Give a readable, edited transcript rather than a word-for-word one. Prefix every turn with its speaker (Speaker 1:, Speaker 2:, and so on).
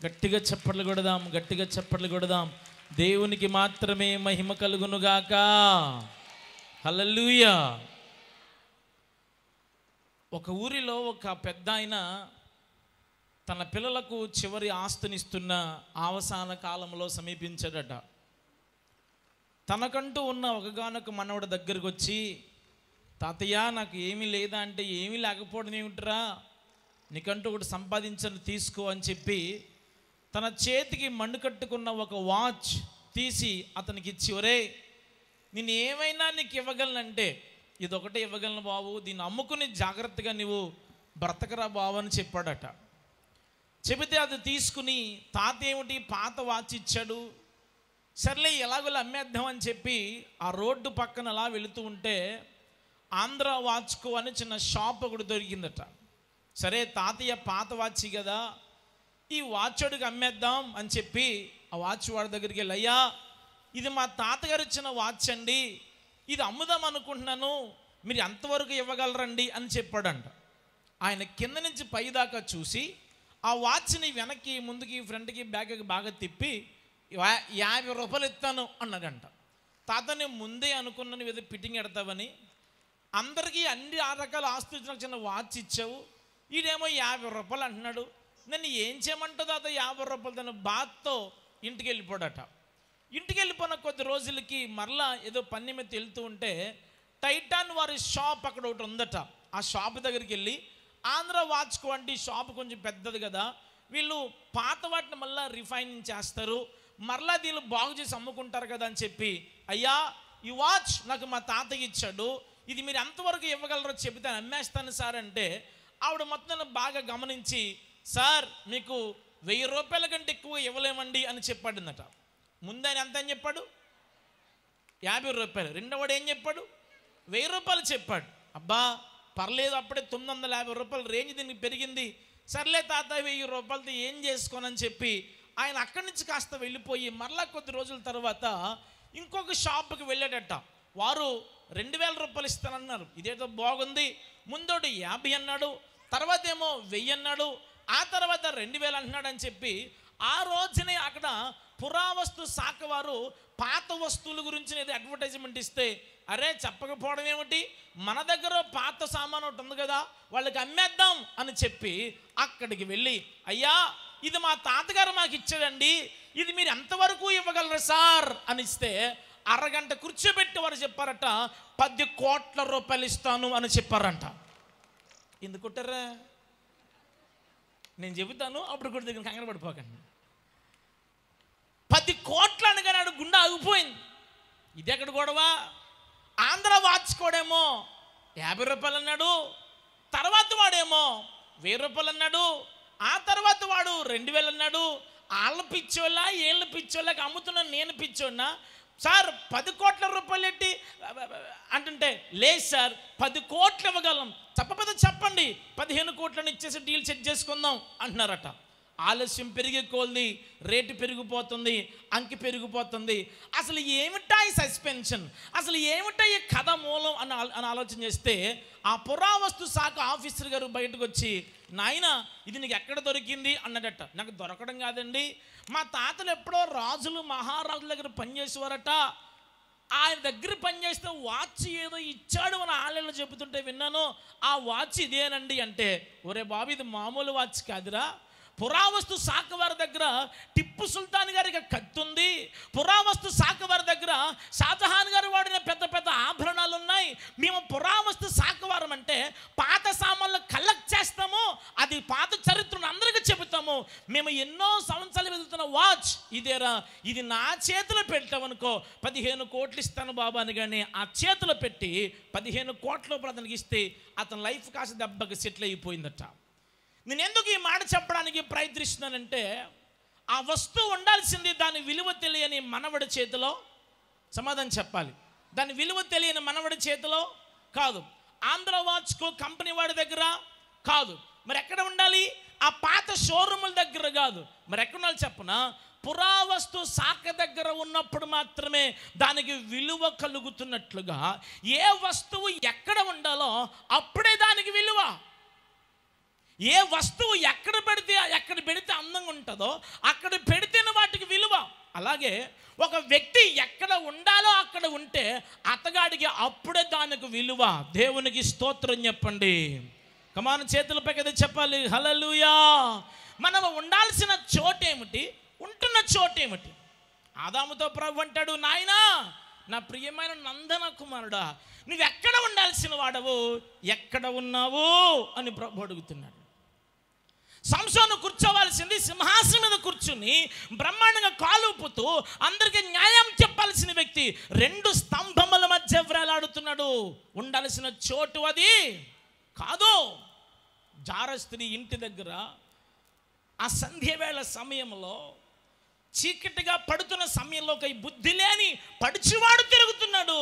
Speaker 1: గట్టిగా చప్పట్లు కొడదాం, గట్టిగా చప్పట్లు కొడదాం. దేవునికి మాత్రమే మహిమ కలుగునుగాక. హల్లెలూయా. ఒక ఊరిలో ఒక పెద్ద ఆయన తన పిల్లలకు చివరి ఆస్తినిస్తున్న అవసాన కాలంలో సమీపించాడట. తనకంటూ ఉన్న ఒకగానొక మనవడి దగ్గరికి వచ్చి, తాతయ్య నాకు ఏమీ లేదా అంటే, ఏమీ లేకపోవడం ఏమిట్రా, నీకంటూ ఒకటి సంపాదించని తీసుకో అని చెప్పి తన చేతికి మండు కట్టుకున్న ఒక వాచ్ తీసి అతనికి ఇచ్చి, ఒరే నేను ఏమైనా నీకు ఇవ్వగలనంటే ఇదొకటే ఇవ్వగలను బాబు, దీన్ని అమ్ముకుని జాగ్రత్తగా నువ్వు బ్రతకరా బాబు అని చెప్పాడట. చెబితే అది తీసుకుని తాత ఏమిటి పాత వాచ్ ఇచ్చాడు, సర్లే ఎలాగోలా అమ్మేద్దాం అని చెప్పి ఆ రోడ్డు పక్కన అలా వెళుతూ ఉంటే ఆంధ్ర వాచ్కో అని చిన్న షాప్ ఒకటి దొరికిందట. సరే తాతయ్య పాత వాచ్ కదా, ఈ వాచోడికి అమ్మేద్దాం అని చెప్పి ఆ వాచ్ వాడి దగ్గరికి వెళ్ళి, అయ్యా ఇది మా తాతగారు ఇచ్చిన వాచ్ అండి, ఇది అమ్ముదాం అనుకుంటున్నాను, మీరు ఎంతవరకు ఇవ్వగలరండి అని చెప్పాడంట. ఆయన కింద నుంచి పై దాకా చూసి ఆ వాచ్ని వెనక్కి ముందుకి ఫ్రంట్కి బ్యాక్కి బాగా తిప్పి 50 రూపాయలు ఇస్తాను అన్నాడంట. తాతని ముందే అనుకున్నాను ఏదో ఫిట్టింగ్ ఎడతావని, అందరికీ అన్ని రకాల ఆస్తులు ఇచ్చిన చిన్న వాచ్ ఇచ్చావు, ఈడేమో 50 రూపాయలు అంటున్నాడు, నన్ను ఏం చేయమంటుందో తాత 50 రూపాయలు తన బాధతో ఇంటికి వెళ్ళిపోడట. ఇంటికి వెళ్ళిపోయిన కొద్ది రోజులకి మరలా ఏదో పని మీద వెళ్తూ ఉంటే టైటాన్ వారి షాప్ అక్కడ ఒకటి ఉందట. ఆ షాప్ దగ్గరికి వెళ్ళి, ఆంధ్ర వాచ్కో అంటే ఈ షాప్ కొంచెం పెద్దది కదా, వీళ్ళు పాత వాటిని మళ్ళీ రిఫైనింగ్ చేస్తారు, మరలా దీన్ని బాగు చేసి అమ్ముకుంటారు కదా అని చెప్పి, అయ్యా ఈ వాచ్ నాకు మా తాతయ్య ఇచ్చాడు, ఇది మీరు ఎంతవరకు ఇవ్వగలరో చెబితే అమ్మేస్తాను సార్ అంటే, ఆవిడ మొత్తం బాగా గమనించి, సార్ మీకు 1000 రూపాయల కంటే ఎక్కువ ఇవ్వలేమండి అని చెప్పాడున్నట. ముందు ఆయన ఎంత అని చెప్పాడు, 50 రూపాయలు. రెండోవాడు ఏం చెప్పాడు, 1000 రూపాయలు చెప్పాడు. అబ్బా పర్లేదు, అప్పుడే 950 రూపాయలు రేంజ్ దీనికి పెరిగింది, సర్లే తాత 1000 రూపాయలతో ఏం చేసుకోనని చెప్పి ఆయన అక్కడి నుంచి కాస్త వెళ్ళిపోయి మరలా కొద్ది రోజుల తర్వాత ఇంకొక షాప్కి వెళ్ళాడట. వారు 2000 రూపాయలు ఇస్తానన్నారు. ఇదేదో బాగుంది, ముందోడు 50 అన్నాడు, తర్వాత ఏమో 1000 అన్నాడు, ఆ తర్వాత 2000 అంటున్నాడు అని చెప్పి ఆ రోజునే అక్కడ పురావస్తు శాఖ వారు పాత వస్తువుల గురించి ఏదో అడ్వర్టైజ్మెంట్ ఇస్తే, అరే చెప్పకపోవడం ఏమిటి, మన దగ్గర పాత సామాను ఒకటి ఉంది కదా వాళ్ళకి అమ్మేద్దాం అని చెప్పి అక్కడికి వెళ్ళి, అయ్యా ఇది మా తాతగారు మాకు ఇచ్చాడండి, ఇది మీరు ఎంతవరకు ఇవ్వగలరు సార్ అని ఇస్తే అరగంట కూర్చోబెట్టి వారు చెప్పారట, 10 కోట్ల రూపాయలు ఇస్తాను అని చెప్పారంట. ఎందుకు కొట్టారా నేను చెబుతాను, అప్పుడు కూడా దగ్గర కంగారు పడిపోకండి. 10 కోట్లు అనగానే ఆడు గుండె ఆగిపోయింది. ఇది ఎక్కడ గొడవ, ఆంధ్ర వాచ్కోడేమో 50 రూపాయలు అన్నాడు, తర్వాత వాడేమో 1000 రూపాయలు అన్నాడు, ఆ తర్వాత వాడు 2000 అన్నాడు. వాళ్ళ పిచ్చోళ్ళ ఏళ్ళ పిచ్చోళ్ళకి అమ్ముతున్నా నేను పిచ్చోన్నా సార్, 10 కోట్ల రూపాయలు ఎట్టి అంటుంటే, లేదు సార్ 10 కోట్లు ఇవ్వగలం, తప్పపద చెప్పండి 15 కోట్లను ఇచ్చేసి డీల్ సెట్ చేసుకుందాం అంటున్నారట. ఆలస్యం పెరిగే కొలది రేటు పెరిగిపోతుంది, అంకి పెరిగిపోతుంది. అసలు ఏమిటా ఈ సస్పెన్షన్, అసలు ఏమిటా ఈ కథ మూలం అని ఆలోచన చేస్తే ఆ పురావస్తు శాఖ ఆఫీసర్ గారు బయటకు వచ్చి, నాయన ఇది నీకు ఎక్కడ దొరికింది అన్నాడట. నాకు దొరకడం కాదండి, మా తాతలు ఎప్పుడో రాజులు మహారాజుల దగ్గర పనిచేసేవారట, ఆయన దగ్గర పనిచేస్తే వాచ్ ఏదో ఇచ్చాడు అని ఆలయంలో చెబుతుంటే విన్నాను, ఆ వాచ్ ఇదేనండి అంటే, ఒరే బాబు ఇది మామూలు వాచ్ కాదురా, పురావస్తు శాఖ వారి దగ్గర టిప్పు సుల్తాన్ గారికి కత్తి ఉంది, పురావస్తు శాఖ వారి దగ్గర షాజహాన్ గారు వాడిన పెద్ద పెద్ద ఆభరణాలు ఉన్నాయి, మేము పురావస్తు శాఖ వారం అంటే పాత సామాన్లు కలెక్ట్ చేస్తాము, అది పాత చరిత్రను అందరికీ చెబుతాము, మేము ఎన్నో సంవత్సరాలు వెతుకుతున్న వాచ్ ఇదేరా, ఇది నా చేతిలో పెట్టామనుకో 15 కోట్లు ఇస్తాను బాబా అని. కానీ ఆ చేతిలో పెట్టి 15 కోట్ల రూపాయలు అతనికి ఇస్తే అతని లైఫ్ కాస్త దెబ్బకి సెటిల్ అయిపోయిందట. నేను ఎందుకు ఈ మాట చెప్పడానికి ప్రయత్నిస్తున్నానంటే, ఆ వస్తువు ఉండాల్సింది దాని విలువ తెలియని మనవడి చేతిలో, సమాధానం చెప్పాలి, దాని విలువ తెలియని మనవడి చేతిలో కాదు, ఆంధ్ర వాచ్కో కంపెనీ వాడి దగ్గర కాదు, మరి ఎక్కడ ఉండాలి, ఆ పాత షోరూముల దగ్గర కాదు, మరి ఎక్కడ ఉండాలి చెప్పనా, పురావస్తు శాఖ దగ్గర ఉన్నప్పుడు మాత్రమే దానికి విలువ కలుగుతున్నట్లుగా ఏ వస్తువు ఎక్కడ ఉండాలో అప్పుడే దానికి విలువ. ఏ వస్తువు ఎక్కడ పెడితే అందంగా ఉంటుందో అక్కడ పెడితేనే వాటికి విలువ. అలాగే ఒక వ్యక్తి ఎక్కడ ఉండాలో అక్కడ ఉంటే అతగాడికి అప్పుడే దానికి విలువ. దేవునికి స్తోత్రం చెప్పండి. కమాన చేతులపై కదా చెప్పాలి హల్లెలూయా. మనం ఉండాల్సిన చోటేమిటి, ఉంటున్న చోటేమిటి? ఆదాముతో ప్రభు అంటాడు, నాయనా నా ప్రియమైన నందన కుమారుడా, నువ్వెక్కడ ఉండాల్సిన వాడవు, ఎక్కడ ఉన్నావు అని ప్రభు అడుగుతున్నాడు. సంసోను కూర్చోవలసింది సింహాసనం మీద కూర్చుని బ్రహ్మాండంగా కాలుపుతూ అందరికీ న్యాయం చెప్పాల్సిన వ్యక్తి 2 స్తంభముల మధ్య వేలాడుతున్నాడు. ఉండాల్సిన చోటు అది కాదు. జారస్త్రీ ఇంటి దగ్గర ఆ సంధ్యవేళ సమయంలో చీకటిగా పడుతున్న సమయంలో ఒక బుద్ధి లేని పడుచువాడు తిరుగుతున్నాడు.